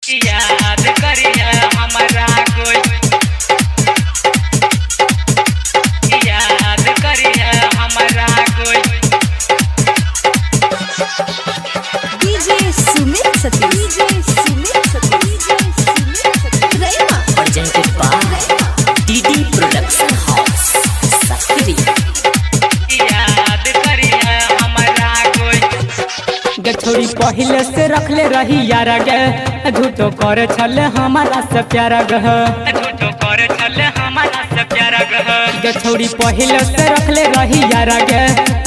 याद करिए हमरा कोई, याद करिए हमरा कोई। डीजे सुमित सती, डीजे सुमित सती, डीजे सुमित सती रैमा presented by DD Production House, Sakri। याद करिए हमरा कोई। गछोड़ी पहले से रखले रही यारा गे, झूठो करे छले हमारा से प्यारा गह। झूठो करे छले हमारा से प्यारा गह। गछोड़ी पहले से रखले रही यारा गे,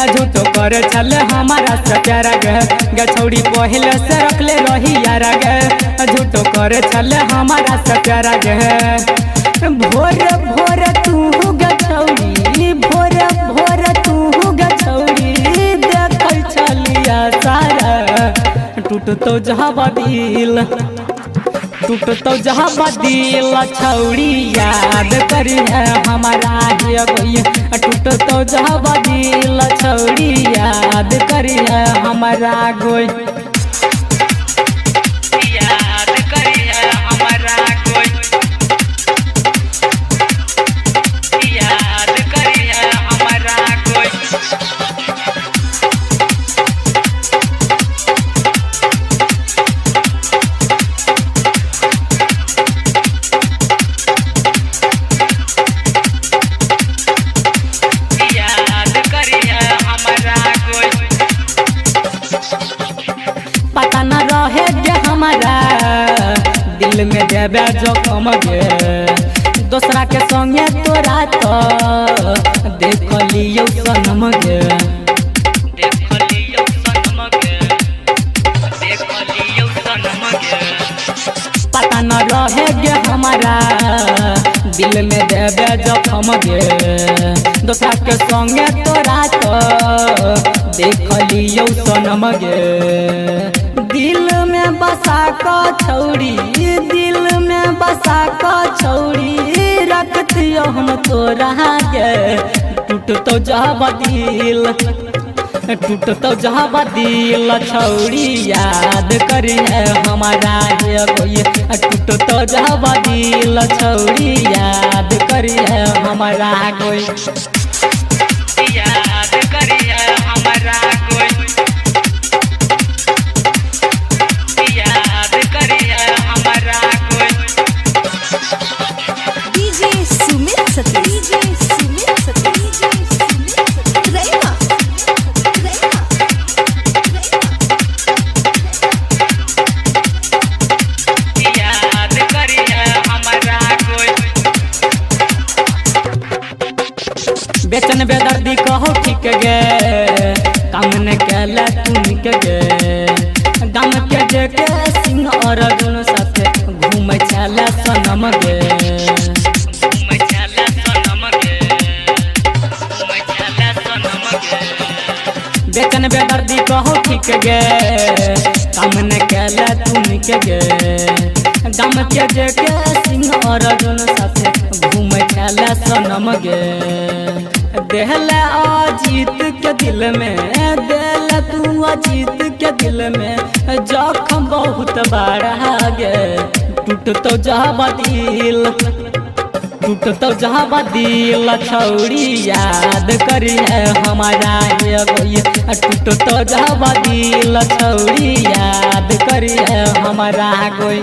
झूठो करे छले हमारा से प्यारा गह। गछोड़ी पहले से रखले रही यारा गे, झूठो करे छले हमारा से प्यारा गह। भोर भोर तू गछौड़ी, भोर भोर तू गछौड़ी, देखल छलिया सारा टूट तो जहाँ दिल, टूट तो जहाँ दिल छौड़ी याद करिए हमारा ये, टूट तो जहाँ दिल छौड़ी याद करिए हमारा गोई। याद करिए हमरा कोई, याद करिए हमरा कोई। याद करिए हमरा कोई। पता न रहे जे हमारा दिल में देवे जोखम गे, दूसरा के संगे तोरा तो देख लियो सनम गे। देख लियो सनम गे, देख लियो सनम गे। पता न रहे गे हमारा दिल में देवे जोखम गे, दूसरा के संगे तोरा तो देख लियो सनम गे। दिल में बसा का छौड़ी, दिल में बसा का छौड़ी, रखतियो हम तोरा गे। टूट तो जहाँ दिल, टूट तो जहाँ दिल छौड़ी याद करिए हमारा ये, टूट तो जहाँ दिल छौड़ी याद करिए हमारा कोई। याद करिए हमरा कोई, याद करिए हमरा कोई। डीजे सुमित सती, डीजे सुमित सती, डीजे सुमित सती रैमा रैमा याद करिए हमरा कोई। बेचन बेदर्दी कहो ठीक गे, काम न कैला तुम के गे। गाम के जेके सिंह और अर्जुन साथे घूम चला सनम गे। घूम चला सनम गे, घूम चला सनम गे। बेचन बेदर्दी कहो ठीक गे, काम न कैला तुम के गे। गाम के जेके सिंह और अर्जुन साथे घूम चला सनम गे। देहला अजीत के दिल में, देहला तू अजीत के दिल में जख्म बहुत बड़ा गे। टूट तो जहाँ दिल, टूट तो जहाँ दिल छौड़ी याद करिए हमारा ये, टूट तो जहाँ दिल छौड़ी याद करिए हमारा कोई।